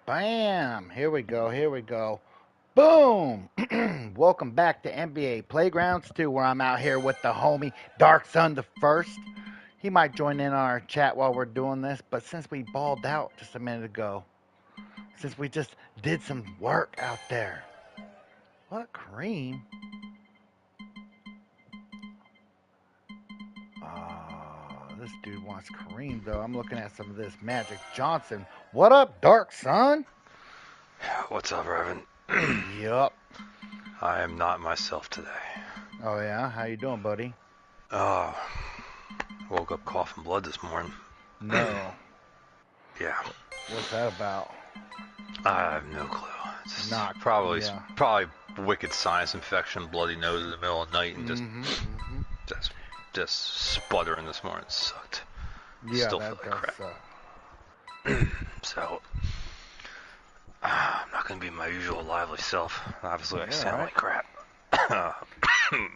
Bam! Here we go. Here we go. Boom! Welcome back to NBA Playgrounds 2, where I'm out here with the homie DarkSunDafirst. He might join in our chat while we're doing this, but since we balled out just a minute ago, since we just did some work out there. What cream? This dude wants Kareem, though. I'm looking at some of this Magic Johnson. What up, Dark Sun? What's up, Revan? Yup. I am not myself today. Oh, yeah? How you doing, buddy? Oh, woke up coughing blood this morning. No. Yeah. What's that about? I have no clue. It's just Not probably yeah. wicked sinus infection, bloody nose in the middle of the night, and just sputtering this morning. It sucked. Yeah, Still that feel like does crap. So, I'm not going to be my usual lively self. Obviously, I sound like crap.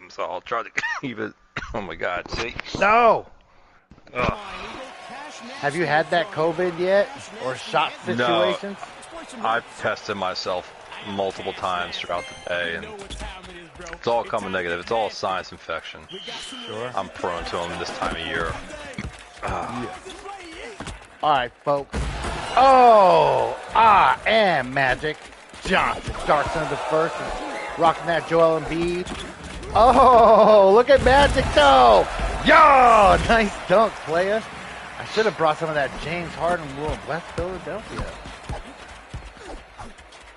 So I'll try to keep it. Oh my God! See? No. Ugh. Have you had that COVID yet, or shot situations? No, I've tested myself multiple times throughout the day, and it's all coming negative. It's all a sinus infection. Sure. I'm prone to them this time of year. Yeah. All right, folks. Oh, I am Magic Johnson. DarkSunDafirst, rocking that Joel Embiid. Oh, look at Magic though. Yo, nice dunk, player. I should have brought some of that James Harden rule of West Philadelphia.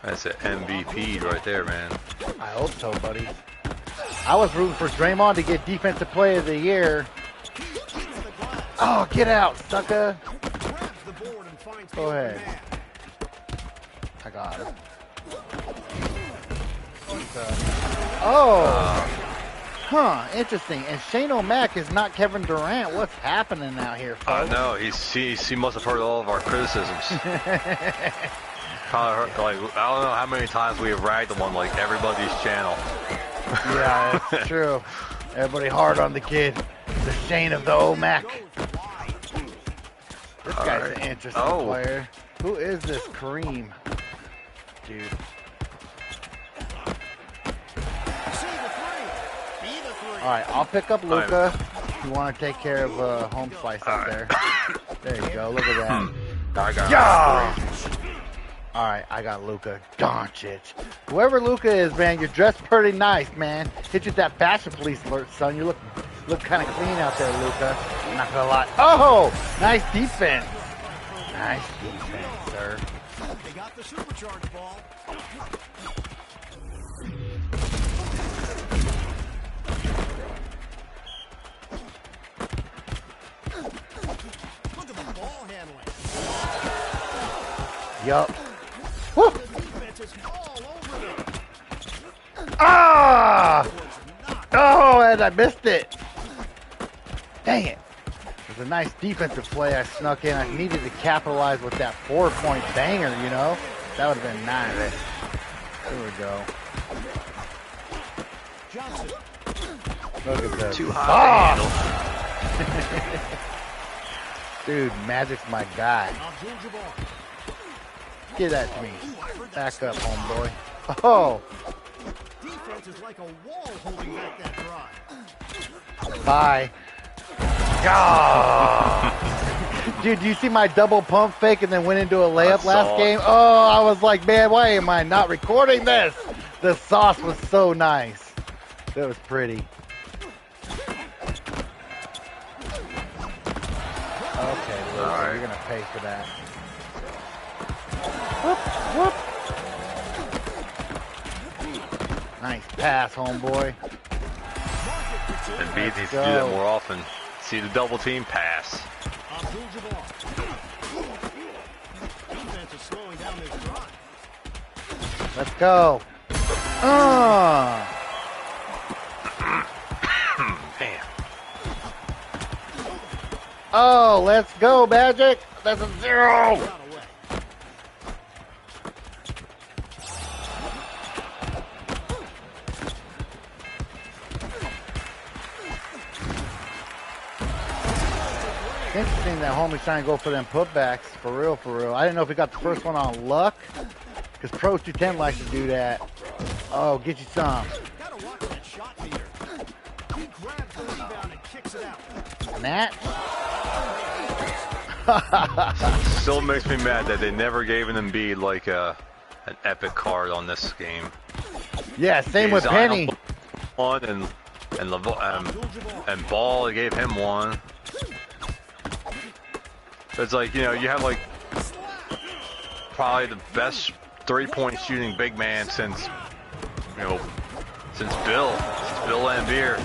That's an MVP right there, man. I hope so, buddy. I was rooting for Draymond to get Defensive Player of the Year. Oh, get out, sucker. Go ahead. I got it. Huh, interesting. And Shane O'Mac is not Kevin Durant. What's happening out here, folks? No, he must have heard all of our criticisms. Kind of like, I don't know how many times we have ragged him on like everybody's channel. Yeah, it's true. Everybody hard on the kid. The Shane of the O'Mac. This guy's an interesting player. Who is this Kareem? Dude. Alright, I'll pick up Luka. If you want to take care of home slice out there. There you go. Look at that. I got Alright, I got Luka Doncic. Whoever Luka is, man, you're dressed pretty nice, man. Hit you with that fashion police alert, son. You look kind of clean out there, Luka. I'm not gonna lie. Oh, nice defense. Nice defense, sir. They got the supercharged ball. Look at the ball handling. Yup. Woo! The defense is all over them. Ah! Oh, and I missed it. Dang it. It was a nice defensive play. I snuck in. I needed to capitalize with that 4-point banger, you know? That would have been nice. There we go. Johnson. Look at this. too hot to handle. Dude, Magic's my guy. Abdul-Jabbar. Give that to me. Back up, homeboy. Oh! Defense is like a wall holding back that drive. Bye. God. Dude, do you see my double pump fake and then went into a layup last game? Oh, I was like, man, why am I not recording this? The sauce was so nice. That was pretty. Okay, Luka, you're going to pay for that. Whoop, whoop. Nice pass, homeboy. And B needs to do that more often. See the double team pass. Abdul-Jabbar. Defense is slowing down this drive. Let's go. Man. Oh, let's go, Magic. That's a 0. Interesting that homie's trying to go for them putbacks. For real, for real. I didn't know if he got the first one on luck. Because Pro 210 likes to do that. Oh, get you some. Gotta watch that shot meter. He grabs the rebound and kicks it out. Snatch. Still makes me mad that they never gave an Embiid like an epic card on this game. Yeah, same with Penny. One and Ball, they gave him one. It's like, you know, you have like probably the best 3-point shooting big man since Bill Lambier.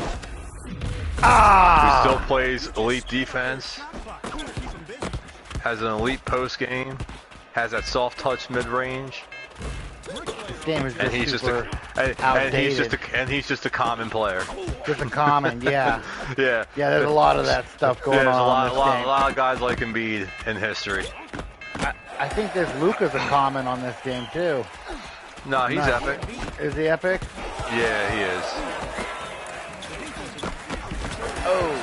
Who still plays elite defense, has an elite post game, has that soft touch mid range. This game is just And he's just a common player. Just a common, yeah. Yeah. Yeah, there's a lot of that stuff going There's on. a lot of guys like Embiid in history. I think there's Luka's a common on this game too. No, he's epic. Is he epic? Yeah, he is. Oh.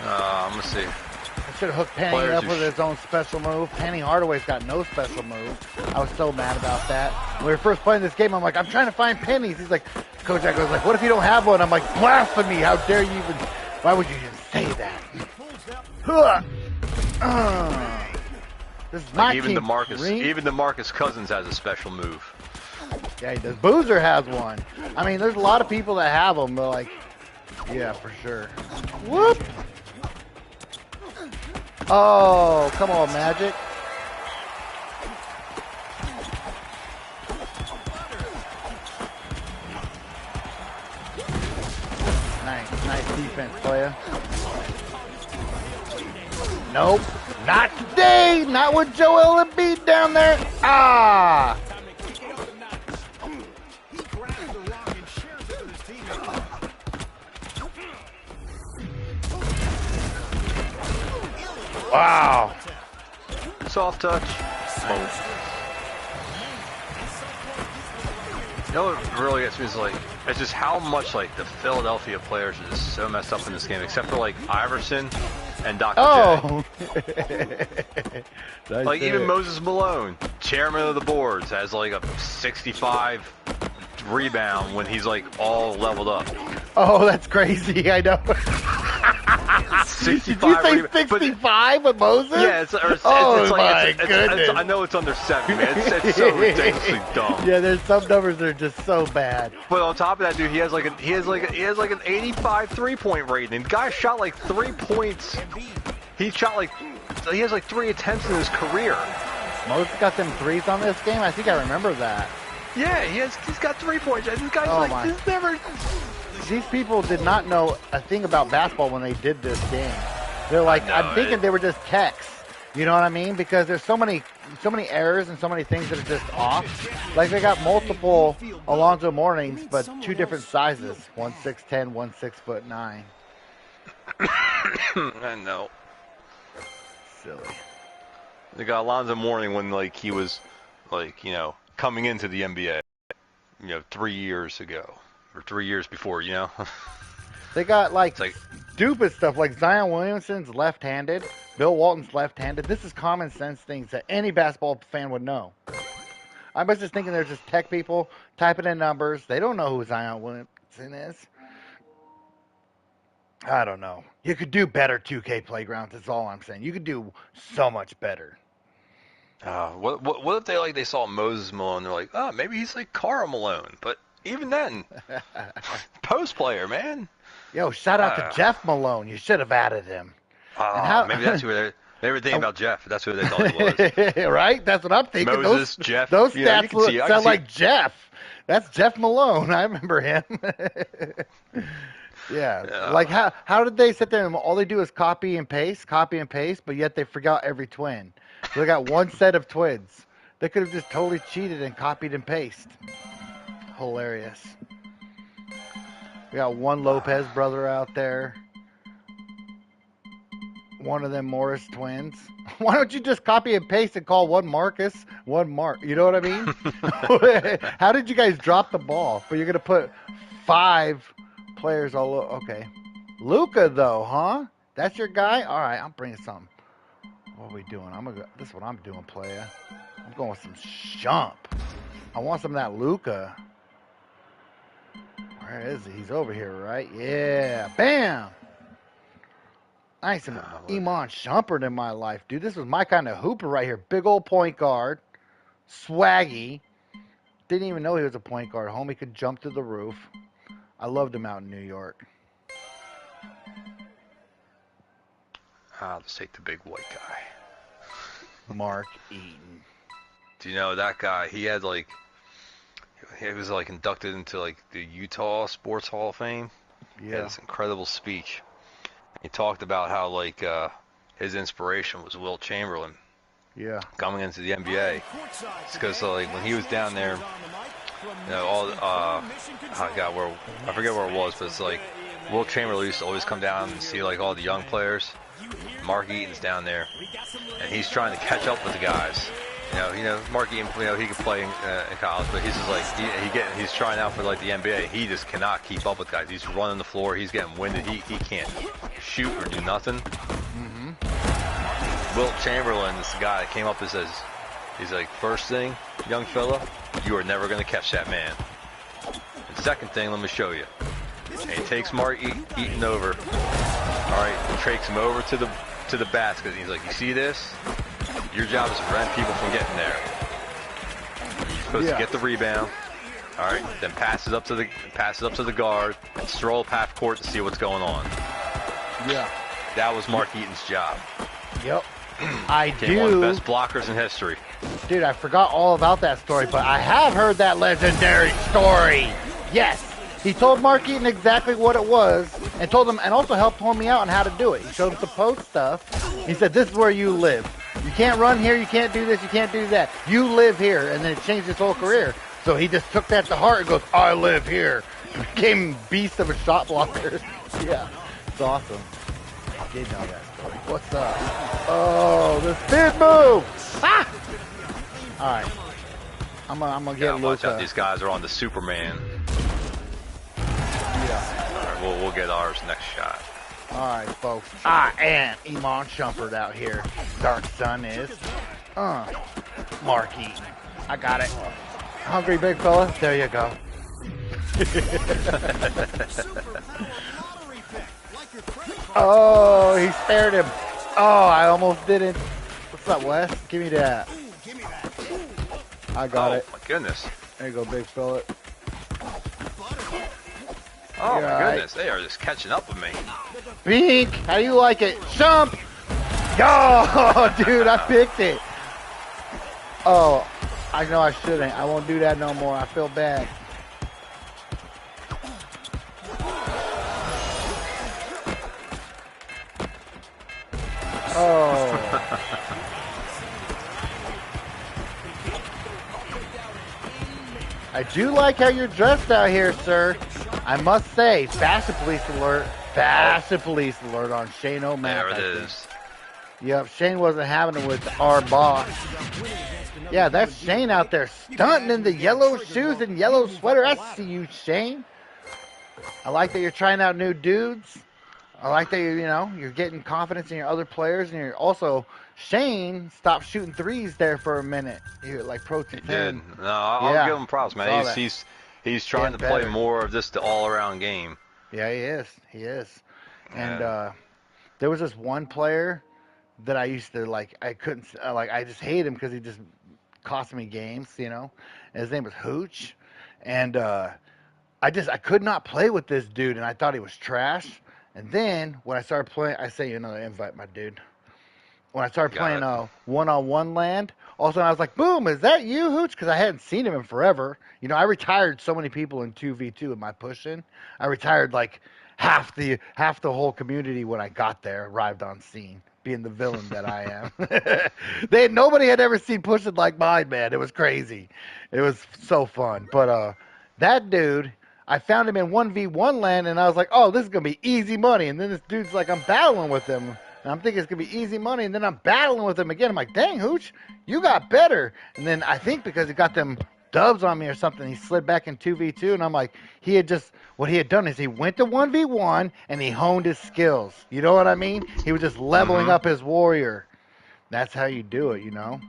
I'm gonna see. I should have hooked Penny up with his own special move. Penny Hardaway's got no special move. I was so mad about that. When we were first playing this game, I'm like, I'm trying to find pennies. He's like, Coach Jack was like, what if you don't have one? I'm like, blasphemy! How dare you even? Why would you even say that? This is my even team. Even DeMarcus Cousins has a special move. Yeah, he does. Boozer has one. I mean, there's a lot of people that have them, but like, yeah, for sure. Whoop! Oh, come on, Magic. Nice defense, player. Nope, not today. Not with Joel Embiid down there. Ah. Wow. Soft touch. You know what really gets me is like, it's just how much like the Philadelphia players are just so messed up in this game, except for like Iverson and Dr. J. Like even Moses Malone, chairman of the boards, has like a 65 rebound when he's like all leveled up. Oh, that's crazy. I know. 65. Did you say 65 with Moses? Yeah, it's goodness. I know it's under 70, man. It's so ridiculously dumb. Yeah, there's some numbers that are just so bad. But on top of that, dude, he has like an 85 3-point rating. The guy shot like 3 points. He has like 3 attempts in his career. Moses got them threes on this game. I think I remember that. Yeah, he's got 3 points. This guy's this never. These people did not know a thing about basketball when they did this game. They're like, I'm thinking they were just techs. You know what I mean? Because there's so many errors and so many things that are just off. Like they got multiple Alonzo Mournings, but 2 different sizes. One 6'10", one 6'9". I know. Silly. They got Alonzo Mourning when like he was like, you know, coming into the NBA, you know, 3 years ago. Or 3 years before, you know? They got like stupid stuff like Zion Williamson's left-handed, Bill Walton's left-handed. This is common sense things that any basketball fan would know. I was just thinking they're just tech people typing in numbers. They don't know who Zion Williamson is. I don't know. You could do better 2K playgrounds. That's all I'm saying. You could do so much better. What if they saw Moses Malone? They're like, oh, maybe he's like Karl Malone, but. Even then, post player, man. Yo, shout out to Jeff Malone. You should have added him. Maybe that's who they were thinking about Jeff. That's who they thought he was. Right? That's what I'm thinking. Moses, Jeff. Those stats sound like Jeff. That's Jeff Malone. I remember him. Yeah. Like how did they sit there and all they do is copy and paste, but yet they forgot every twin. So they got one set of twins. They could have just totally cheated and copied and pasted. Hilarious. We got one Lopez brother out there. One of them Morris twins. Why don't you just copy and paste and call one Marcus, one Mark? You know what I mean? How did you guys drop the ball? But you're going to put 5 players all over. Okay. Luka, though, huh? That's your guy? All right, I'm bringing something. What are we doing? This is what I'm doing, player. I'm going with some jump. I want some of that Luca. Where is he? He's over here, right? Yeah. Bam! Nice and Iman Shumpert in my life, dude. This was my kind of hooper right here. Big old point guard. Swaggy. Didn't even know he was a point guard. Homie could jump to the roof. I loved him out in New York. I'll just take the big white guy. Mark Eaton. Do you know that guy? He was like inducted into like the Utah Sports Hall of Fame. He had this incredible speech. He talked about how like his inspiration was Wilt Chamberlain. Yeah. Coming into the NBA. It's because like when he was down there, you know, all I forget where it was, but it's like Wilt Chamberlain used to always come down and see like all the young players. Mark Eaton's down there, and he's trying to catch up with the guys. You know, Mark Eaton, he could play in college, but he's just like he's trying out for like the NBA. He just cannot keep up with guys. He's running the floor. He's getting winded. He can't shoot or do nothing. Wilt Chamberlain is the guy that came up and says, he's like, first thing, young fella, you are never going to catch that man. And second thing, let me show you. And he takes Mark Eaton over. All right, he takes him over to the basket. And he's like, you see this? Your job is to prevent people from getting there. You're supposed to get the rebound. All right, then pass it up to the guard and stroll half court to see what's going on. Yeah. That was Mark Eaton's job. Yep. Became one of the best blockers in history. Dude, I forgot all about that story, but I have heard that legendary story. Yes. He told Mark Eaton exactly what it was and told him, and also helped me out on how to do it. He showed us the post stuff. He said, this is where you live. You can't run here. You can't do this. You can't do that. You live here. And then it changed his whole career. So he just took that to heart and goes, I live here. Became beast of a shot blocker. Yeah. It's awesome. I did know that story. What's up? Oh, the spin move! Ah! All right. I'm gonna get watch Luka. out, these guys are on the Superman. Yeah. All right, we'll get ours next shot. All right, folks. I am Iman Shumpert out here. Dark Sun is. Mark Eaton. I got it. Hungry big fella? There you go. Oh, he spared him. Oh, I almost didn't. What's up, Wes? Give me that. I got it. Oh, my goodness. There you go, big fella. Oh, my goodness. They are just catching up with me. Bink, how do you like it? Jump! Oh, dude, I picked it. Oh, I know I shouldn't. I won't do that no more. I feel bad. Oh. I do like how you're dressed out here, sir. I must say, fashion police alert. Fashion police alert on Shane O'Mac. There it is. Yep, Shane wasn't having it with our boss. Yeah, that's Shane out there stunting in the yellow shoes and yellow sweater. I see you, Shane. I like that you're trying out new dudes. I like that you're getting confidence in your other players, and you're also Shane stopped shooting threes there for a minute. You're like protein. He did. No, I'll give him props, man. He's trying to play more of this all-around game. Yeah, he is. He is. And there was this one player that I used to like. I couldn't like. I just hate him because he just cost me games. And his name was Hooch, and I could not play with this dude, and I thought he was trash. And then when I started playing, I say another invite, my dude. When I started playing one-on-one land, all of a sudden I was like, boom, is that you, Hooch? Because I hadn't seen him in forever. I retired so many people in 2v2 in my push-in. I retired like half the whole community when I got there, arrived on scene, being the villain that I am. Nobody had ever seen push-in like mine, man. It was crazy. It was so fun. But that dude, I found him in 1v1 land, and I was like, oh, this is going to be easy money. And then this dude's like, I'm battling with him. And I'm thinking it's going to be easy money, and then I'm battling with him again. I'm like, dang, Hooch, you got better. And then I think because he got them dubs on me or something. He slid back in 2v2, and I'm like, what he had done is he went to 1v1 and he honed his skills. You know what I mean? He was just leveling up his warrior. That's how you do it, you know?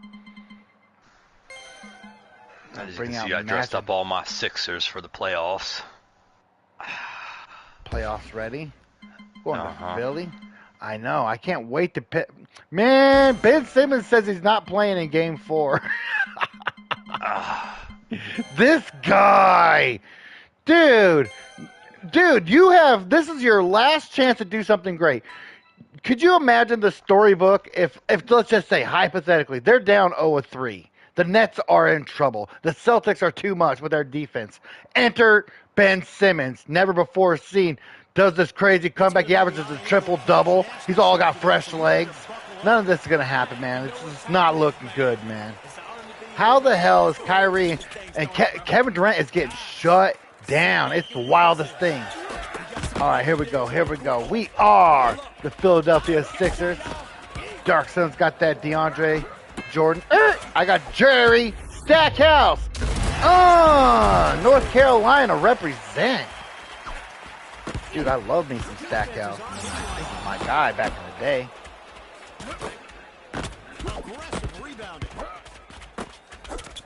As you can see, I dressed up all my Sixers for the playoffs. Playoffs ready? Going to Philly? I know. I can't wait to pick. Man, Ben Simmons says he's not playing in Game 4. This guy. Dude, this is your last chance to do something great. Could you imagine the storybook if let's just say, hypothetically, they're down 0-3. The Nets are in trouble. The Celtics are too much with their defense. Enter Ben Simmons, never before seen, does this crazy comeback. He averages a triple-double. He's all got fresh legs. None of this is going to happen, man. It's just not looking good, man. How the hell is Kyrie and Kevin Durant is getting shut down? It's the wildest thing. All right, here we go. We are the Philadelphia Sixers. DarkSun's got that DeAndre Jordan. I got Jerry Stackhouse. North Carolina represent. Dude, I love me some Stackhouse. This is my guy back in the day.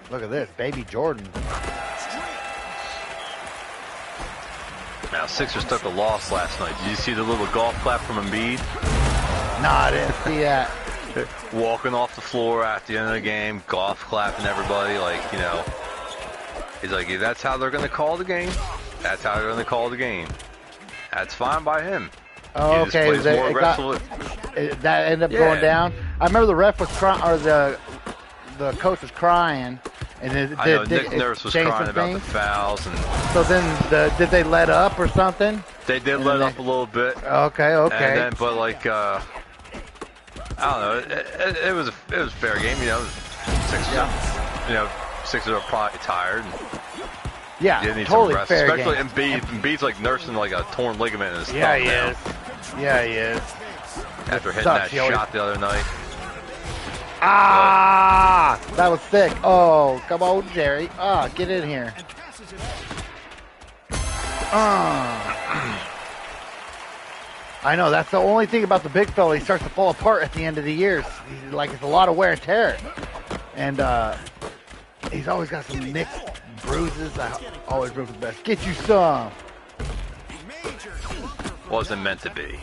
Look at this, baby Jordan. Now, Sixers took a loss last night. Did you see the little golf clap from Embiid? No, I didn't see that. Walking off the floor at the end of the game, golf clapping everybody, like, you know. He's like, that's how they're going to call the game. That's how they're going to call the game. That's fine by him. Oh, okay. That ended up going down. I remember the ref was crying, or the coach was crying. And Nick Nurse was crying about the fouls. And so then, did they let up or something? They did let up a little bit. Okay. And then, but like, I don't know. It was a fair game. You know, Sixers are probably tired. Yeah, need totally some rest. fair Especially game. Embiid's like nursing like a torn ligament in his thumb. Yeah, he is. After hitting that shot the other night. That was sick. Oh, come on, Jerry. Get in here. I know, that's the only thing about the big fella. He starts to fall apart at the end of the years. Like, it's a lot of wear and tear. And he's always got some nicks, bruises. I always root for the best. Get you some. Wasn't meant to be.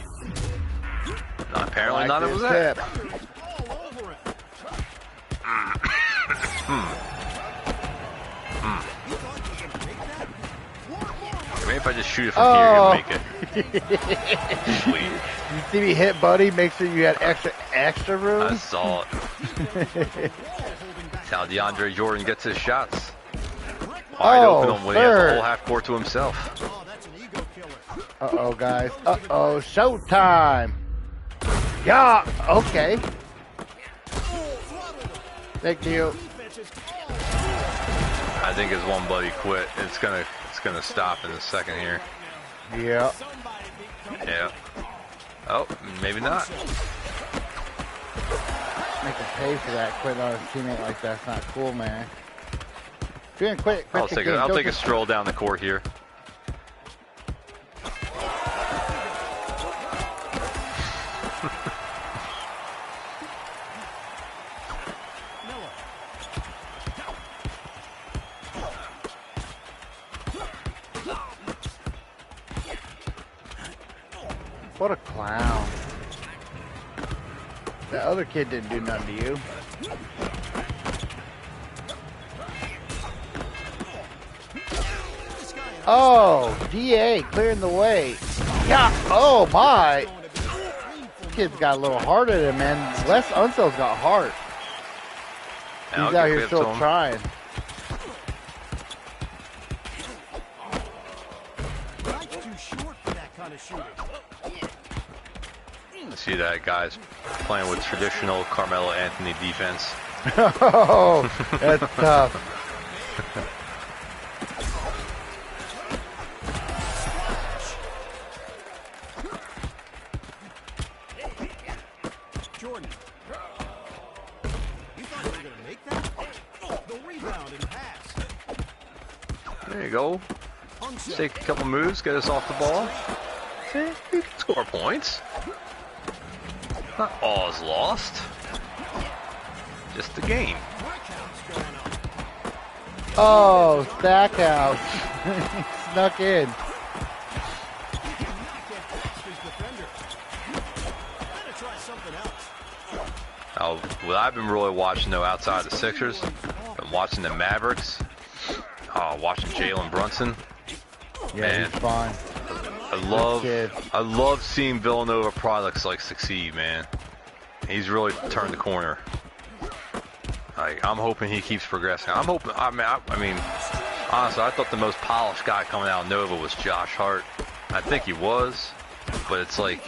No, apparently not. It was that. Maybe if I just shoot it from here, you'll make it. Sweet. You see me hit, buddy? Make sure you had extra room. I saw it. That's how DeAndre Jordan gets his shots. Wide open when he has the whole half court to himself. Uh-oh, guys. Uh-oh, showtime. Yeah, okay. Thank you. I think his one buddy quit. It's gonna stop in a second here. Yeah. Yeah. Oh, maybe not. Make him pay for that. Quitting on his teammate like that's not cool, man. Doing quick. I'll take a stroll down the court here. What a clown. The other kid didn't do nothing to you. Oh, DA clearing the way. Yeah. Oh, my. This kid's got a little heart in him, man. Wes Unsel's got heart. He's out here still trying. See that guy's playing with traditional Carmelo Anthony defense. Oh, that's tough. Jordan. You thought you were going to make that? The rebound and pass. There you go. Take a couple moves, get us off the ball. See, you can score points. Not all is lost. Just the game. Oh, Stackhouse. He snuck in. What I've been really watching, though, outside the Sixers, I'm watching the Mavericks. Watching Jalen Brunson. Yeah, Man, he's fine. I love seeing Villanova products like succeed, man. He's really turned the corner. Like, I'm hoping he keeps progressing. I'm hoping. I mean, honestly, I thought the most polished guy coming out of Nova was Josh Hart. I think he was, but it's like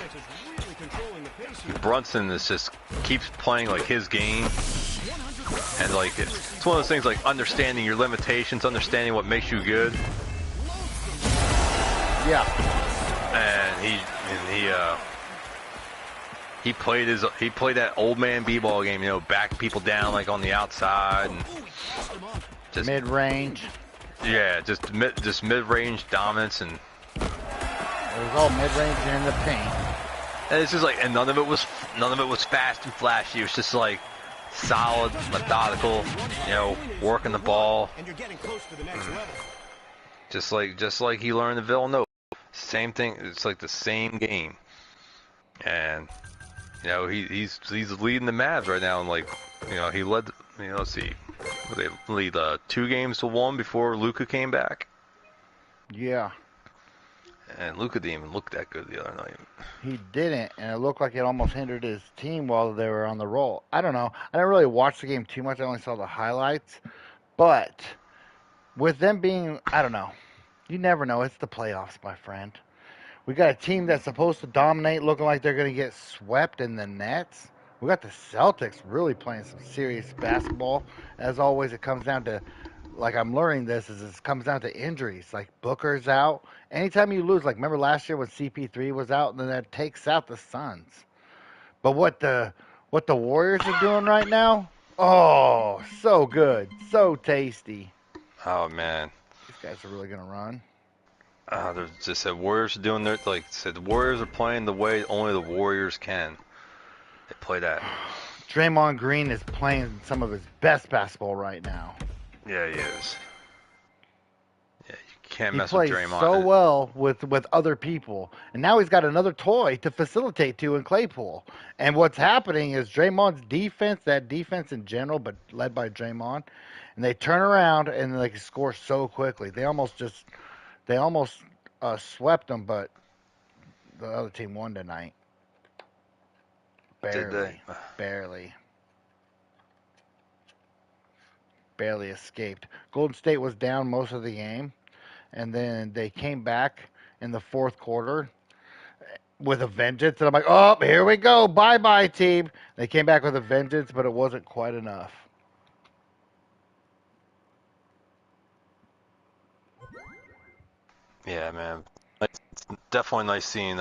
Brunson is just keeps playing like his game, and like it's one of those things like understanding your limitations, understanding what makes you good. Yeah. And he played that old man b-ball game, you know, back people down like on the outside and just mid-range. Yeah, just mid-range dominance, and it was all mid-range and in the paint. And it's just like, and none of it was fast and flashy. It was just like solid, methodical, you know, working the ball. And you're getting close to the next level. Just like he learned at Villanova. Same thing. It's like the same game. And you know, he's leading the Mavs right now, and like, you know, he led. You know, let's see, they lead 2-1 before Luka came back. Yeah. And Luka didn't even look that good the other night. He didn't, and it looked like it almost hindered his team while they were on the roll. I don't know. I didn't really watch the game too much. I only saw the highlights. But with them being, I don't know. You never know. It's the playoffs, my friend. We got a team that's supposed to dominate, looking like they're going to get swept in the Nets. We got the Celtics really playing some serious basketball. As always, it comes down to, like I'm learning this, is it comes down to injuries. Like Booker's out. Anytime you lose, like remember last year when CP3 was out, and then that takes out the Suns. But what the Warriors are doing right now, oh, so good, so tasty. Oh man, these guys are really gonna run. There's just said Warriors are doing their, like said, the Warriors are playing the way only the Warriors can. They play that. Draymond Green is playing some of his best basketball right now. Yeah, he is. Yeah, you can't he mess with plays Draymond. So well with other people, and now he's got another toy to facilitate to in Claypool. And what's happening is Draymond's defense, that defense in general, but led by Draymond, and they turn around and they score so quickly. They almost swept them, but the other team won tonight. Barely escaped. Golden State was down most of the game, and then they came back in the fourth quarter with a vengeance. And I'm like, oh, here we go. Bye-bye, team. They came back with a vengeance, but it wasn't quite enough. Yeah, man. It's definitely nice seeing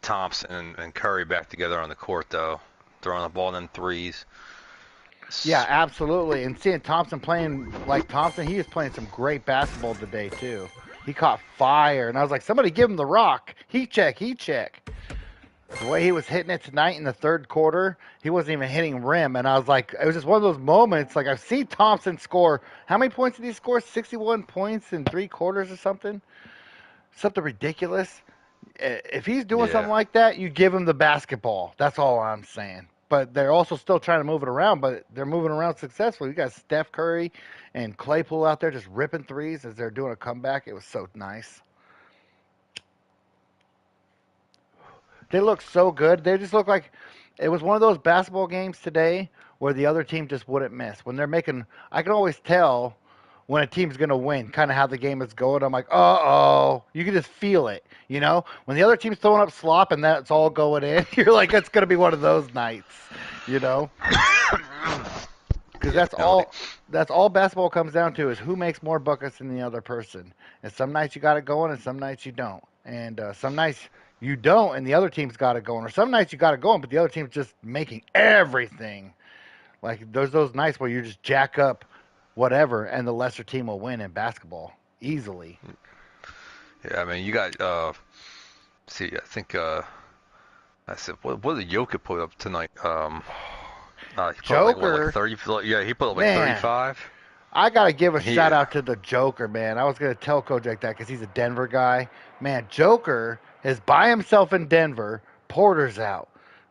Thompson and Curry back together on the court, though, throwing the ball in threes. Yeah, absolutely. And seeing Thompson playing like Thompson, he is playing some great basketball today too. He caught fire, and I was like, somebody give him the rock. Heat check. The way he was hitting it tonight in the third quarter, he wasn't even hitting rim, and I was like, it was just one of those moments. Like I've seen Thompson score. How many points did he score? 61 points in 3 quarters or something. Something ridiculous. If he's doing something like that, you give him the basketball. That's all I'm saying. But they're also still trying to move it around, but they're moving around successfully. You got Steph Curry and Claypool out there just ripping threes as they're doing a comeback. It was so nice. They look so good. They just look like it was one of those basketball games today where the other team just wouldn't miss. When they're making, I can always tell when a team's going to win, kind of how the game is going. I'm like, uh-oh. You can just feel it, you know? When the other team's throwing up slop and that's all going in, you're like, it's going to be one of those nights, you know? Because that's all basketball comes down to is who makes more buckets than the other person. And some nights you got it going and some nights you don't. And some nights you don't and the other team's got it going. Or some nights you got it going, but the other team's just making everything. Like, there's those nights where you just jack up whatever, and the lesser team will win in basketball easily. Yeah, I mean, you got see, I think I said what did Jokic put up tonight? He put up Joker, like 30. Yeah, he put up like man, 35. I gotta give a He shout out to the Joker, man. I was gonna tell Kojak that because he's a Denver guy. Man, Joker is by himself in Denver. Porter's out.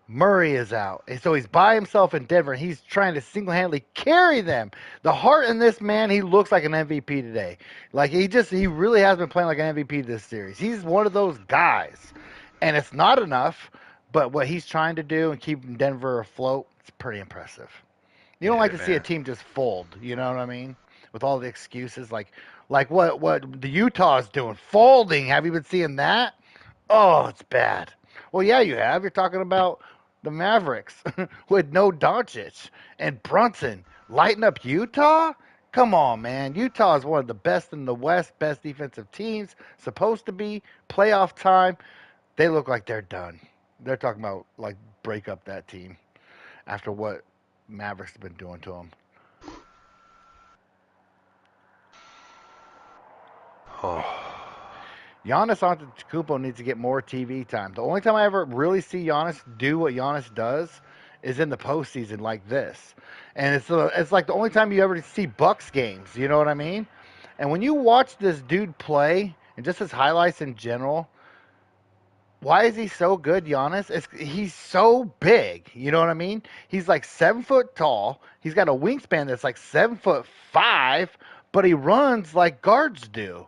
Murray is out. And so he's by himself in Denver. And he's trying to single-handedly carry them. The heart in this man, he looks like an MVP today. Like he really has been playing like an MVP this series. He's one of those guys. And it's not enough, but what he's trying to do and keep Denver afloat, it's pretty impressive. You don't yeah, like to see a man. team just fold, you know what I mean? With all the excuses, like what the Utah's doing, folding. Have you been seeing that? Oh, it's bad. Well, yeah, you have. You're talking about the Mavericks with no Doncic and Brunson lighting up Utah. Come on, man. Utah is one of the best in the West, best defensive teams, supposed to be playoff time. They look like they're done. They're talking about like break up that team after what Mavericks have been doing to them. Oh, Giannis Antetokounmpo needs to get more TV time. The only time I ever really see Giannis do what Giannis does is in the postseason like this, and it's like the only time you ever see Bucks games. You know what I mean? And when you watch this dude play and just his highlights in general, why is he so good, Giannis? He's so big. You know what I mean? He's like 7 foot tall. He's got a wingspan that's like 7'5", but he runs like guards do.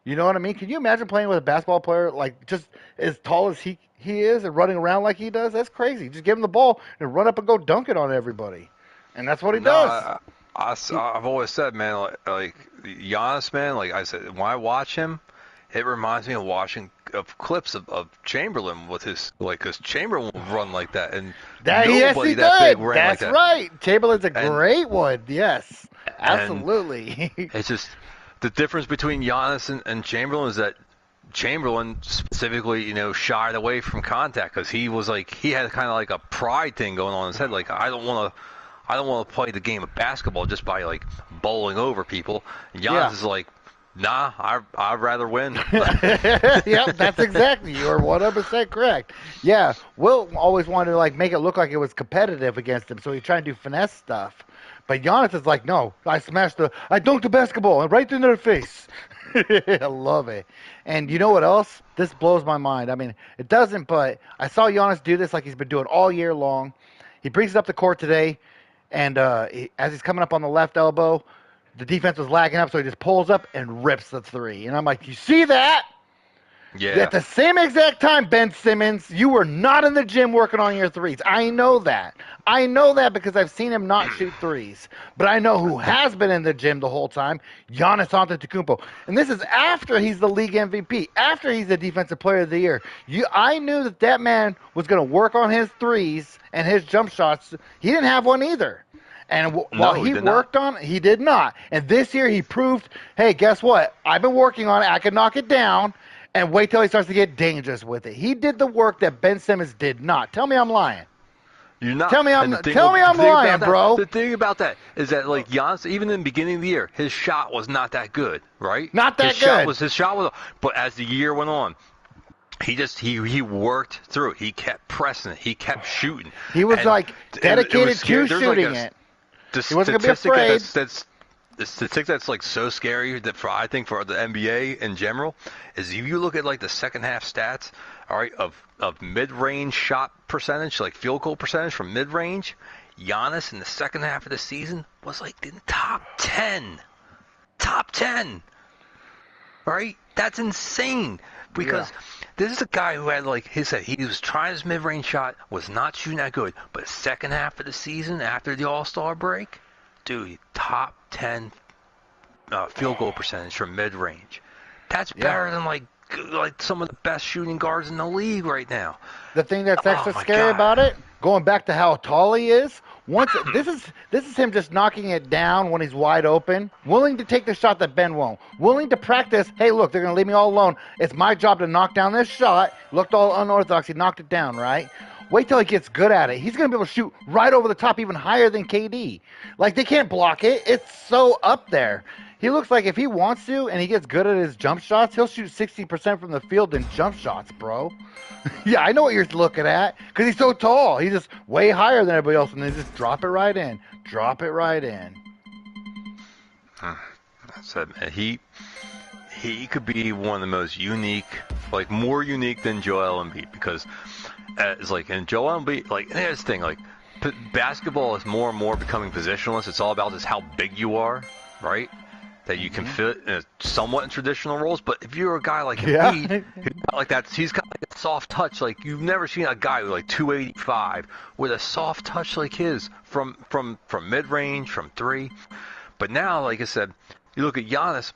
You know what I mean? Can you imagine playing with a basketball player like just as tall as he is and running around like he does? That's crazy. Just give him the ball and run up and go dunk it on everybody, and that's what he no, does. I've always said, man, like Giannis, man, like I said, when I watch him, it reminds me of watching clips of Chamberlain with his because Chamberlain will run like that, and Yes, nobody he that did. big ran That's like that. right. Chamberlain's a And great one. Yes, and absolutely. it's just the difference between Giannis and Chamberlain is that Chamberlain specifically, shied away from contact because he was like he had kind of like a pride thing going on in his head. Like I don't want to play the game of basketball just by like bowling over people. Giannis Yeah. is like, nah, I'd rather win. Yep, that's exactly. You're 100% correct. Yeah, Will always wanted to like make it look like it was competitive against him, so he tried to do finesse stuff. But Giannis is like, no, I dunked the basketball and right in their face. I love it. And you know what else? This blows my mind. I mean, it doesn't, but I saw Giannis do this like he's been doing all year long. He brings it up the court today, and as he's coming up on the left elbow, the defense was lagging up, so he just pulls up and rips the three. And I'm like, you see that? Yeah. At the same exact time, Ben Simmons, you were not in the gym working on your threes. I know that. I know that because I've seen him not shoot threes. But I know who has been in the gym the whole time, Giannis Antetokounmpo. And this is after he's the league MVP, after he's the defensive player of the year. I knew that man was going to work on his threes and his jump shots. He didn't have one either. And while he worked on it, he did not. And this year he proved, hey, guess what? I've been working on it. I can knock it down. And wait till he starts to get dangerous with it. He did the work that Ben Simmons did not. Tell me I'm lying. You're not. Tell me I'm lying, bro. The thing about that is that like Giannis, even in the beginning of the year, his shot was not that good, right? Not that good. His shot was, but as the year went on, he worked through it. He kept pressing it. He kept shooting. He was dedicated to shooting it. He wasn't gonna be afraid. The statistic that's like so scary that I think for the NBA in general is if you look at like the second half stats, all right, of mid-range shot percentage, like field goal percentage from mid-range, Giannis in the second half of the season was like in top 10. Top 10. Right? That's insane because this is a guy who had like he said he was trying his mid-range shot, was not shooting that good, but second half of the season after the All-Star break, dude, top 10 field goal percentage from mid-range. That's better than like some of the best shooting guards in the league right now. The thing that's extra scary about it, going back to how tall he is, this is him just knocking it down when he's wide open, willing to take the shot that Ben won't, willing to practice, hey, look, they're going to leave me all alone. It's my job to knock down this shot. Looked all unorthodox. He knocked it down, right? Wait till he gets good at it. He's going to be able to shoot right over the top, even higher than KD. Like, they can't block it. It's so up there. He looks like if he wants to and he gets good at his jump shots, he'll shoot 60% from the field in jump shots, bro. Yeah, I know what you're looking at because he's so tall. He's just way higher than everybody else, and they just drop it right in. Drop it right in. So he could be one of the most unique, like more unique than Joel Embiid, because it's like, and Joel Embiid, like, and here's the thing, like, basketball is more and more becoming positionless. It's all about just how big you are, right? That you can fit somewhat in traditional roles. But if you're a guy like Embiid, who's got like that, he's got like a soft touch. Like, you've never seen a guy with like 285 with a soft touch like his from mid-range, from three. But now, like I said, you look at Giannis.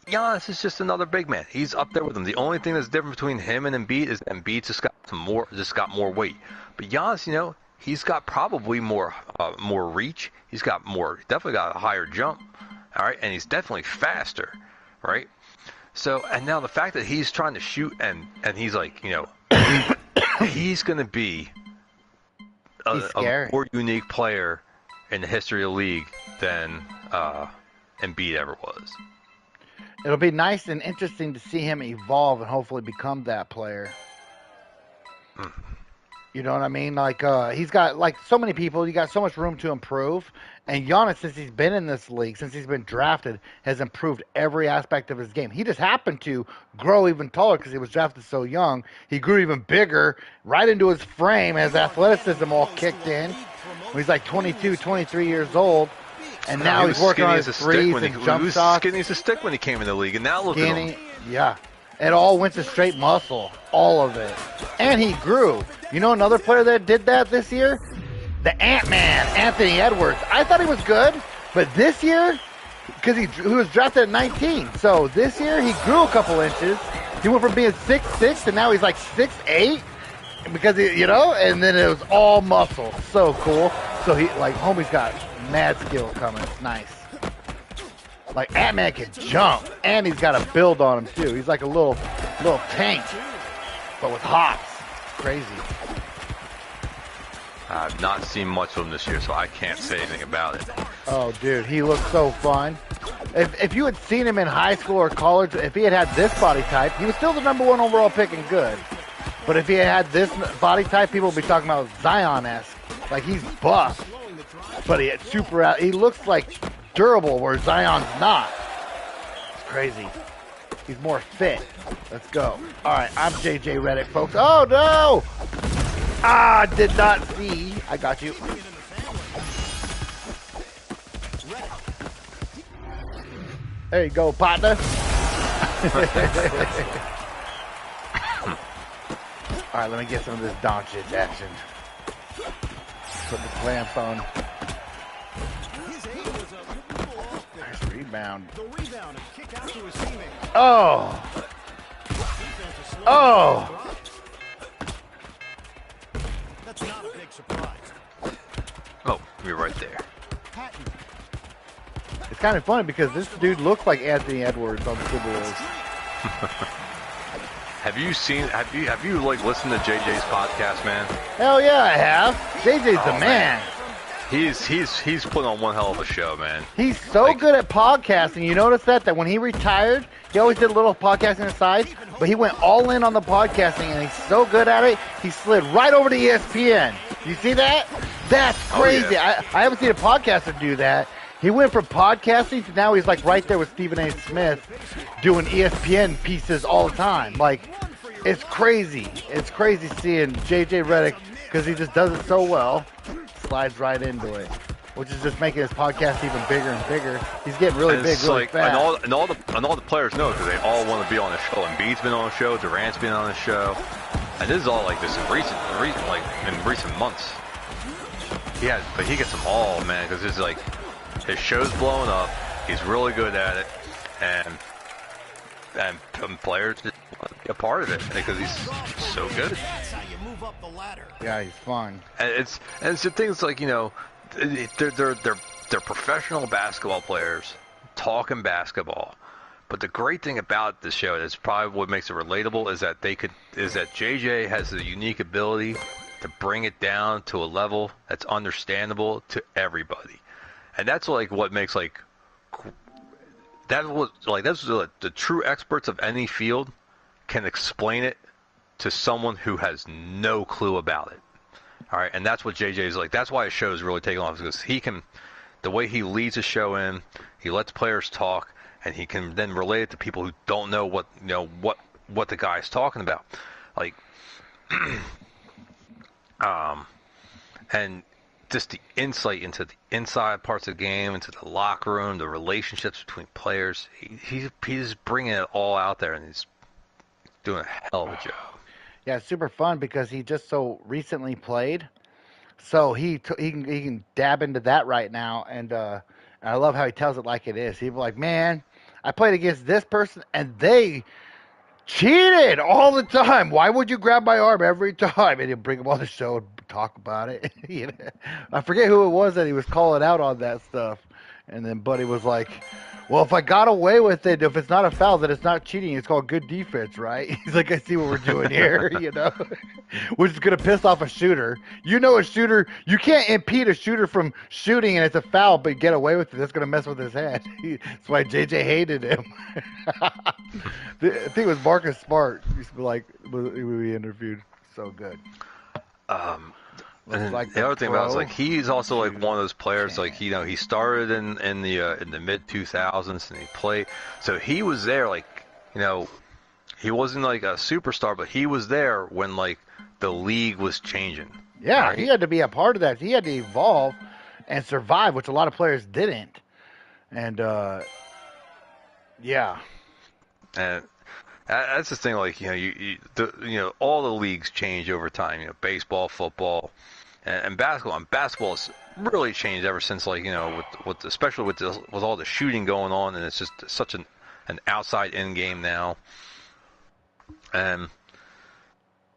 Giannis is just another big man. He's up there with him. The only thing that's different between him and Embiid is Embiid just got more weight. But Giannis, you know, he's got probably more reach. He's definitely got a higher jump. All right, and he's definitely faster, right? So, and now the fact that he's trying to shoot and he's like, you know, he's going to be a more unique player in the history of the league than Embiid ever was. It'll be nice and interesting to see him evolve and hopefully become that player. You know what I mean? Like, he's got, like, so many people. He got so much room to improve. And Giannis, since he's been in this league, since he's been drafted, has improved every aspect of his game. He just happened to grow even taller because he was drafted so young. He grew even bigger right into his frame as athleticism all kicked in. When he's like 22, 23 years old. And now he's working on his threes and jump shots. He was skinny as a stick when he came in the league, and now look at him. Yeah. It all went to straight muscle, all of it. And he grew. You know another player that did that this year? The Ant-Man, Anthony Edwards. I thought he was good, but this year, because he was drafted at 19, so this year he grew a couple inches. He went from being 6'6", and now he's like 6'8", because, you know, and then it was all muscle. So cool. So he, like, homie's got mad skill coming. It's nice. Like, Ant-Man can jump, and he's got a build on him, too. He's like a little tank, but with hops. Crazy. I've not seen much of him this year, so I can't say anything about it. Oh, dude, he looks so fun. If you had seen him in high school or college, if he had this body type, he was still the #1 overall pick and good. But if he had this body type, people would be talking about Zion-esque. Like, he's buff, but he looks like durable where Zion's not. It's crazy. He's more fit. Let's go. All right, I'm JJ Redick, folks. Oh, no! Did not see. I got you. There you go, partner. All right, let me get some of this Doncic action. Put the clamp on. Nice rebound. Oh. Oh. That's not a big surprise. Oh, you're right there. It's kind of funny because this dude looks like Anthony Edwards on the Timberwolves. Have you like listened to JJ's podcast, man? Hell yeah, I have. JJ's the man. He's putting on one hell of a show, man. He's so good at podcasting. You notice that when he retired, he always did a little podcasting aside, but he went all in on the podcasting, and he's so good at it, he slid right over to ESPN. You see that? That's crazy. Oh, yeah. I haven't seen a podcaster do that. He went from podcasting to now he's like right there with Stephen A. Smith doing ESPN pieces all the time. Like, it's crazy. It's crazy seeing JJ Redick because he just does it so well. Slides right into it, which is just making his podcast even bigger and bigger. He's getting really big, really like, fast. And all the players know because they all want to be on the show. And Embiid's been on the show, Durant's been on the show, and this is all like this in recent months. Yeah, but he gets them all, man, because it's like his show's blowing up. He's really good at it, and players just want to be a part of it because he's so good. That's how you move up the ladder. Yeah, he's fun. And it's the things like, you know, they're professional basketball players talking basketball. But the great thing about this show is probably what makes it relatable is that JJ has the unique ability to bring it down to a level that's understandable to everybody. And that's like what makes like that's the true experts of any field can explain it to someone who has no clue about it. All right, and that's what JJ is like. That's why his show is really taking off, because he can, the way he leads the show in, he lets players talk, and he can then relate it to people who don't know what the guy's talking about, like, and just the insight into the inside parts of the game, into the locker room, the relationships between players. He's bringing it all out there, and he's doing a hell of a job. Yeah, it's super fun because he just so recently played, so he can dab into that right now, and I love how he tells it like it is. He's like, man, I played against this person, and they cheated all the time. Why would you grab my arm every time? And he'll bring him on the show and talk about it. You know? I forget who it was that he was calling out on that stuff. And then Buddy was like, well, if I got away with it, if it's not a foul, then it's not cheating. It's called good defense, right? He's like, I see what we're doing here, you know, which is going to piss off a shooter. You know, a shooter, you can't impede a shooter from shooting and it's a foul, but get away with it. That's going to mess with his head. That's why JJ hated him. I think it was Marcus Smart. Used to be like, we interviewed. So good. And like the other thing about it is like he's also like one of those players, like, you know, he started in the mid 2000s and he played, so he was there, like, you know, he wasn't like a superstar, but he was there when like the league was changing. Yeah, right? He had to be a part of that. He had to evolve and survive, which a lot of players didn't. And yeah, and that's the thing. Like, you know, you know, all the leagues change over time. You know, baseball, football, and basketball. And basketball has really changed ever since, like, you know, with especially with all the shooting going on, and it's just such an outside in game now. And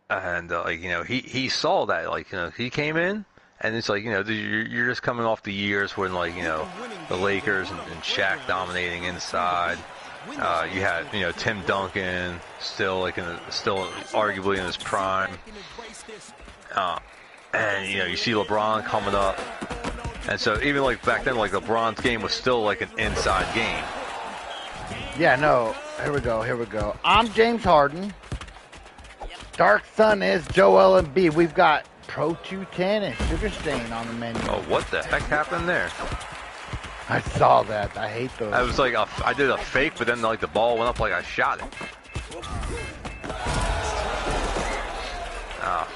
like, you know, he saw that, like, you know, he came in, and it's like, you know, you're just coming off the years when, like, you know, the Lakers and Shaq dominating inside. You had, you know, Tim Duncan still arguably in his prime, and, you know, you see LeBron coming up, and so even like back then, like LeBron's game was still like an inside game. Yeah, no. Here we go. I'm James Harden. Dark Sun is Joel Embiid. We've got Pro 210 and Sugar Stain on the menu. Oh, what the heck happened there? I saw that. I hate those. I was like, I did a fake, but then like the ball went up like I shot it. A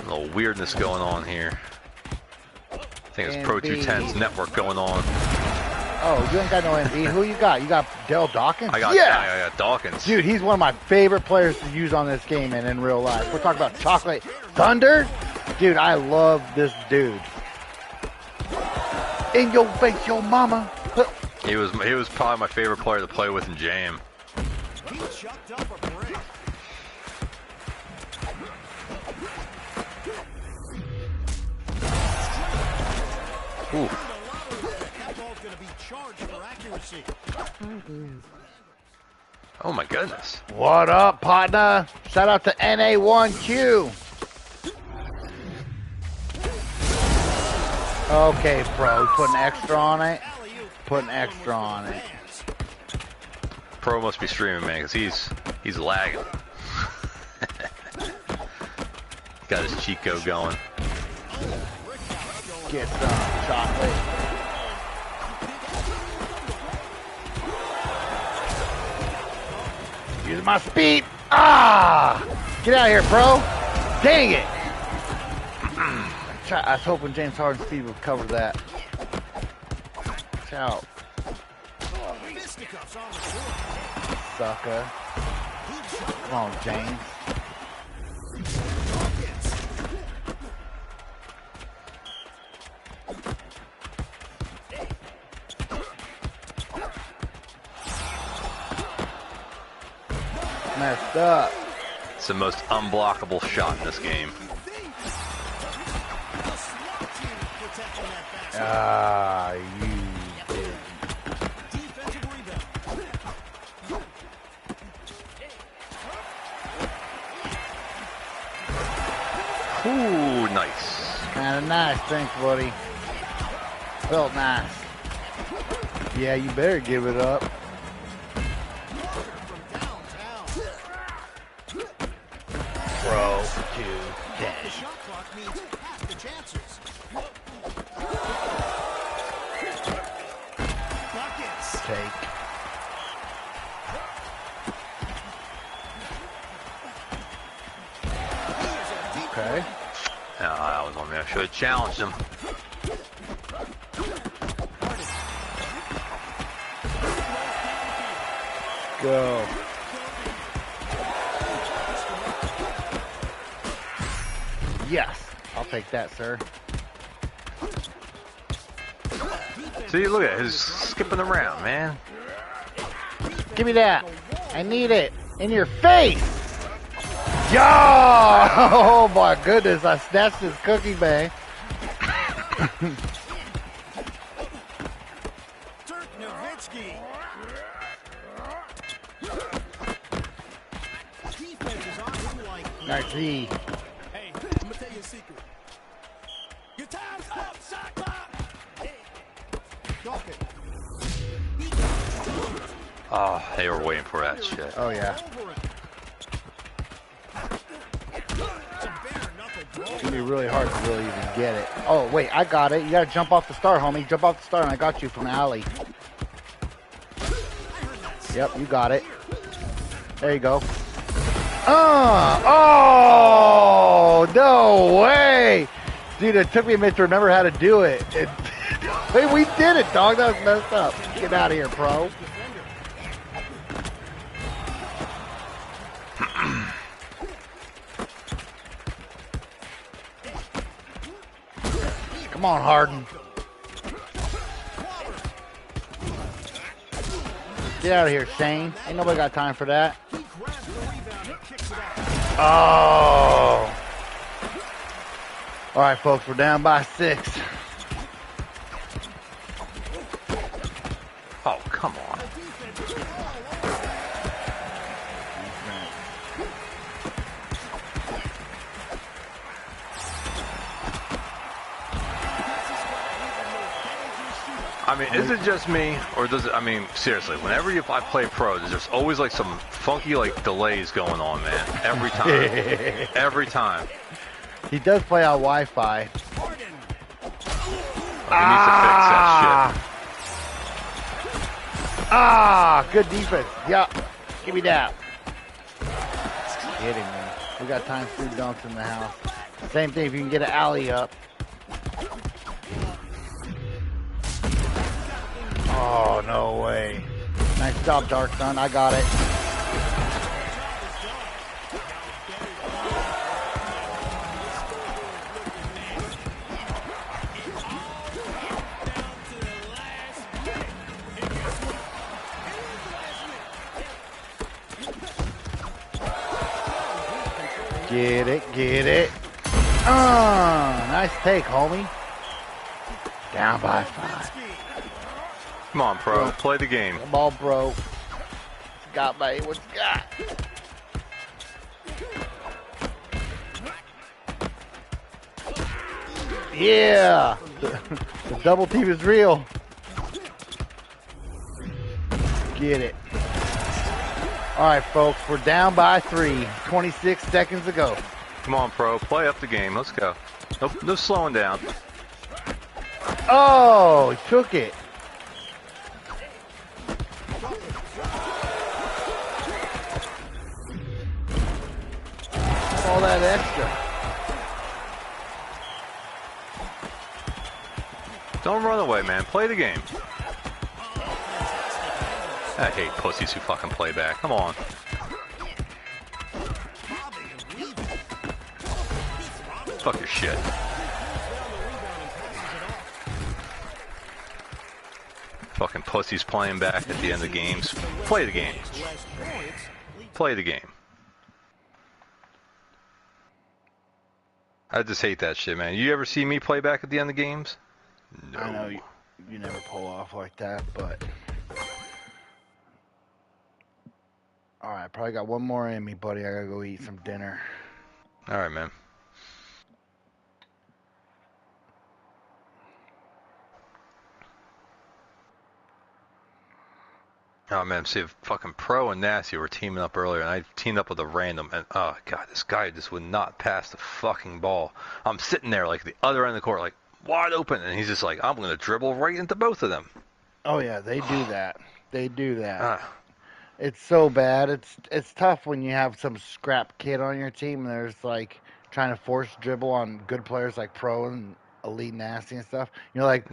little weirdness going on here. I think it's Pro 210's network going on. Oh, you ain't got no MB. Who you got? You got Dale Dawkins? I got Dawkins. Dude, he's one of my favorite players to use on this game and in real life. We're talking about Chocolate Thunder. Dude, I love this dude. In your face, your mama. He was probably my favorite player to play with in Jam. He chucked up a break. Ooh. That ball's going to be charged for accuracy. Oh my goodness. What up, partner? Shout out to NA1Q. Okay, bro. Putting extra on it. Putting extra on it. Pro must be streaming, man, because he's lagging. Got his cheat code going. Get some chocolate. Using my speed. Ah! Get out of here, bro. Dang it. I was hoping James Harden's speed would cover that. Watch out. Sucker. Come on, James. Messed up. It's the most unblockable shot in this game. Ah, you did. Kind of nice, thanks, buddy. Felt nice. Yeah, you better give it up. Pro to 10. The shot clock means half the chances. Buckets. Take. Okay. No, that was on me. I should have challenged him. Go. Yes. I'll take that, sir. See, look at it. He's skipping around, man. Give me that. I need it. In your face. Yeah! Oh my goodness, I snatched his cookie bag. Dirk Nowitzki. Defense is on him like Nice Z. Hey, I'm gonna tell you a secret. Your time's up, shot clock. Hey, Dawkins. Oh, they were waiting for that shit. Oh yeah. It's gonna be really hard to really even get it. Oh wait, I got it. You gotta jump off the star, homie. Jump off the star, and I got you from the alley. Yep, you got it. There you go. Oh no way, dude! It took me a minute to remember how to do it. Wait, we did it, dog. That was messed up. Get out of here, pro. Come on, Harden. Get out of here, Shane. Ain't nobody got time for that. Oh. All right, folks, we're down by 6. Oh, come on. I mean, is it just me, or does it, I mean, seriously, whenever I play pro, there's always like some funky like delays going on, man. Every time. Every time. He does play on Wi-Fi. He needs to fix that shit. Ah, good defense. Yeah, give me that. Get him, man. We got time for dunks in the house. Same thing if you can get an alley up. Oh, no way. Nice job, DarkSun. I got it. Get it, get it. Nice take, homie. Down by 5. Come on, pro. Play the game. Come on, bro. What's got, mate? What's got? Yeah. The double team is real. Get it. All right, folks. We're down by 3. 26 seconds to go. Come on, pro. Play up the game. Let's go. No slowing down. Oh, he took it. All that extra. Don't run away, man. Play the game. I hate pussies who fucking play back. Come on. Fuck your shit. Fucking pussies playing back at the end of games. Play the game. Play the game. I just hate that shit, man. You ever see me play back at the end of games? No. I know you never pull off like that, but... Alright, probably got one more in me, buddy. I gotta go eat some dinner. Alright, man. Oh man, see, fucking Pro and Nasty were teaming up earlier, and I teamed up with a random, and oh god, this guy just would not pass the fucking ball. I'm sitting there like the other end of the court, like wide open, and he's just like, I'm gonna dribble right into both of them. Oh yeah, they do that. They do that. It's so bad. It's tough when you have some scrap kid on your team. And there's like trying to force dribble on good players like Pro and Elite Nasty and stuff. You're like,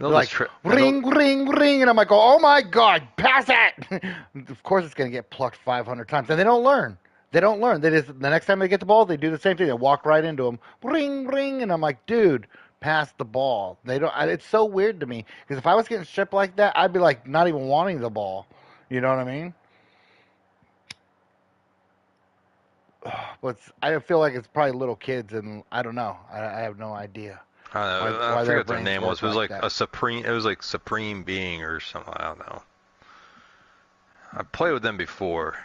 ring, ring, ring, and I'm like, oh my god, pass it! Of course, it's gonna get plucked 500 times, and they don't learn. They don't learn. They just the next time they get the ball, they do the same thing. They walk right into them, ring, ring, and I'm like, dude, pass the ball. They don't. It's so weird to me because if I was getting stripped like that, I'd be like not even wanting the ball. You know what I mean? But I feel like it's probably little kids, and I don't know. I have no idea. I don't know. I forget what their name was. It was like a supreme. It was like Supreme Being or something. I don't know. I played with them before.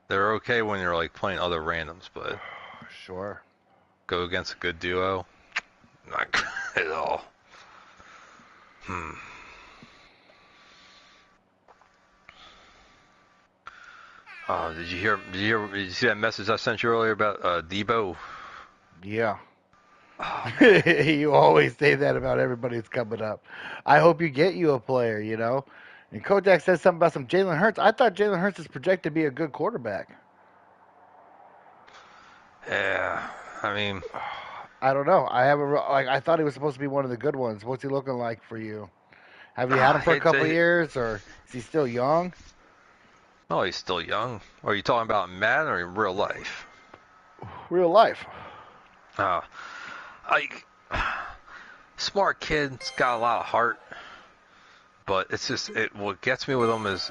They're okay when you're like playing other randoms, but sure. Go against a good duo, not good at all. Did you see that message I sent you earlier about Debo? Yeah. You always say that about everybody that's coming up. I hope you get you a player, you know. And Kodak says something about some Jalen Hurts. I thought Jalen Hurts is projected to be a good quarterback. Yeah, I mean, I don't know. I thought he was supposed to be one of the good ones. What's he looking like for you? Have you had him for a couple of years, or is he still young? No, he's still young. Are you talking about Madden or in real life? Real life. Like, smart kid, he's got a lot of heart, but it's just what gets me with him is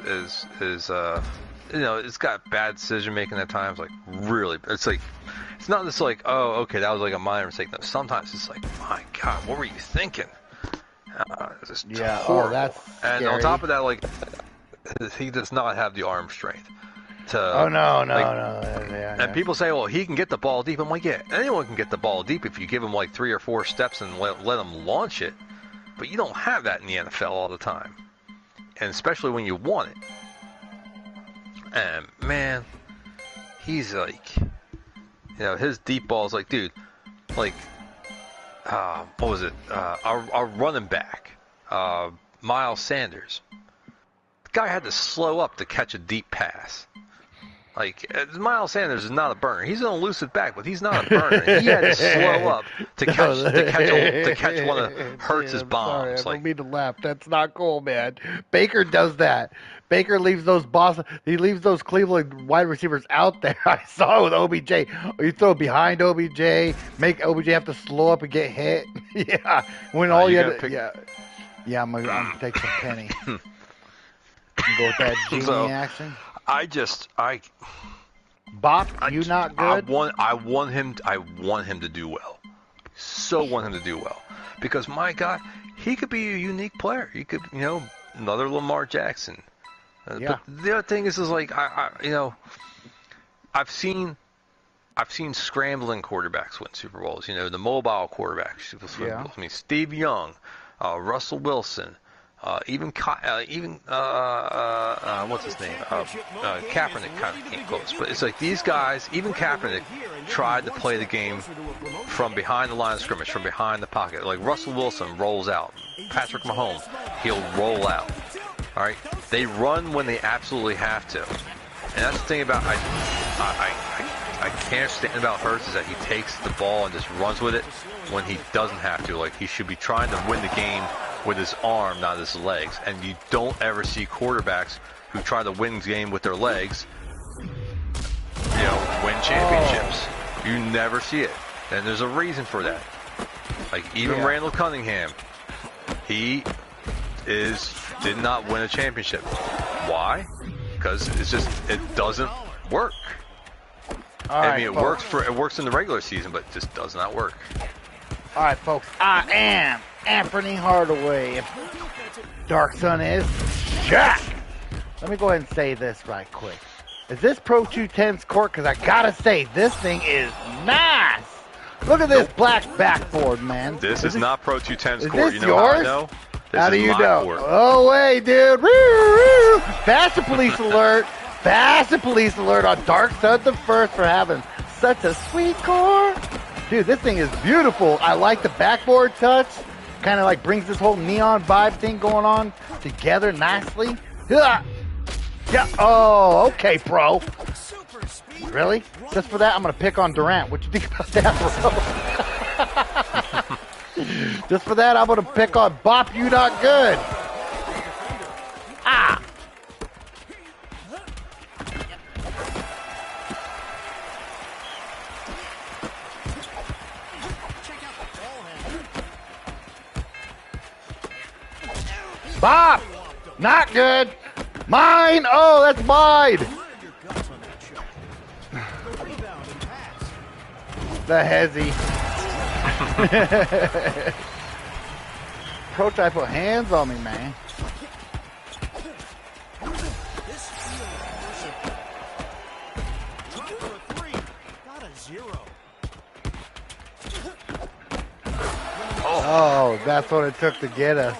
you know, it's got bad decision making at times. Like really, it's like it's not just like, oh okay, that was like a minor mistake. No, sometimes it's like, my God, what were you thinking? It's just horrible. That's scary. And on top of that, like, he does not have the arm strength to. Oh no. And people say, well, he can get the ball deep. I'm like, yeah, anyone can get the ball deep if you give him like 3 or 4 steps and let him launch it. But you don't have that in the NFL all the time, and especially when you want it. And man, he's like, you know, his deep ball is like, dude, like, what was it? Our running back, Miles Sanders. The guy had to slow up to catch a deep pass. Like, Miles Sanders is not a burner. He's an elusive back, but he's not a burner. He had to slow up to catch one of Hurts' bombs. Sorry, I don't mean to laugh. That's not cool, man. Baker does that. Baker leaves those Cleveland wide receivers out there. I saw it with OBJ. You throw behind OBJ, make OBJ have to slow up and get hit. Yeah, when all you had to, yeah. I'm gonna take some penny. Go with that genie action. Bop, you not good? I want him to do well. So want him to do well. Because my God, he could be a unique player. He could, you know, another Lamar Jackson. Yeah. But the other thing is like I've seen scrambling quarterbacks win Super Bowls. You know, the mobile quarterbacks. Yeah. I mean, Steve Young, Russell Wilson. Even what's his name? Kaepernick kind of came close, but it's like these guys. Even Kaepernick tried to play the game from behind the line of scrimmage, from behind the pocket. Like Russell Wilson rolls out, Patrick Mahomes, he'll roll out. All right, they run when they absolutely have to, and that's the thing about I can't stand about Hurts is that he takes the ball and just runs with it when he doesn't have to. Like he should be trying to win the game with his arm, not his legs. And you don't ever see quarterbacks who try to win the game with their legs, you know, win championships. You never see it. And there's a reason for that. Like even Randall Cunningham, he did not win a championship. Why? Because it doesn't work. I mean, it works in the regular season, but it just does not work. All right, folks. I am Anthony Hardaway. If Dark Sun is Jack. Let me go ahead and say this right quick. Is this Pro 210's court? Because I gotta say, this thing is nice. Look at this black backboard, man. This is not Pro 210's is court. This you know yours? how I know? How do is you my know? court. Oh, wait, dude. Woo, woo. Fashion police alert. Fashion police alert on DarkSunDafirst for having such a sweet core. Dude, this thing is beautiful. I like the backboard touch. Kind of like brings this whole neon vibe thing going on together nicely. Yeah. Oh, okay, bro. Really? Just for that, I'm going to pick on Durant. What you think about that, bro? Just for that, I'm going to pick on Bop You Not Good. Ah. Bop! Not good. Mine. Oh, that's mine. The hezzy. Pro try to put hands on me, man. Oh, that's what it took to get us.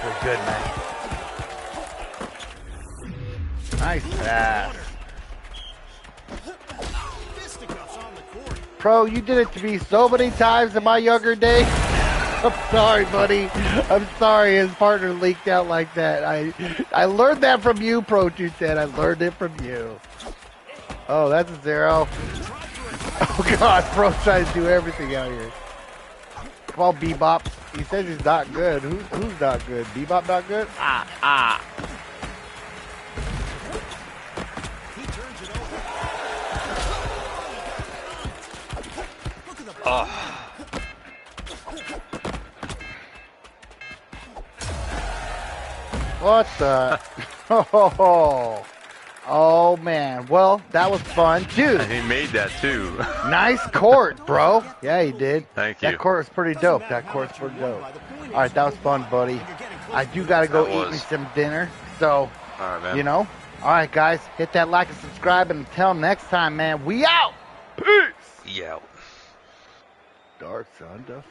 We're good, man. Nice pass. Pro, you did it to me so many times in my younger days. I'm sorry, buddy. I'm sorry his partner leaked out like that. I learned that from you, Pro 210. I learned it from you. Oh, that's a 0. Oh, God. Pro tries to do everything out here. Come on, Bebop. He says he's not good. Who's not good? Bebop not good? Ah. Oh. What the? Oh, man. Well, that was fun. Dude. He made that too. Nice court, bro. Yeah, he did. Thank you. That court was pretty dope. That court's pretty dope. All right, that was fun, buddy. I do got to go eat me some dinner. So, all right, man. you know. All right, guys. Hit that like and subscribe. And until next time, man, we out. Peace. Yeah. DarkSunDafirst.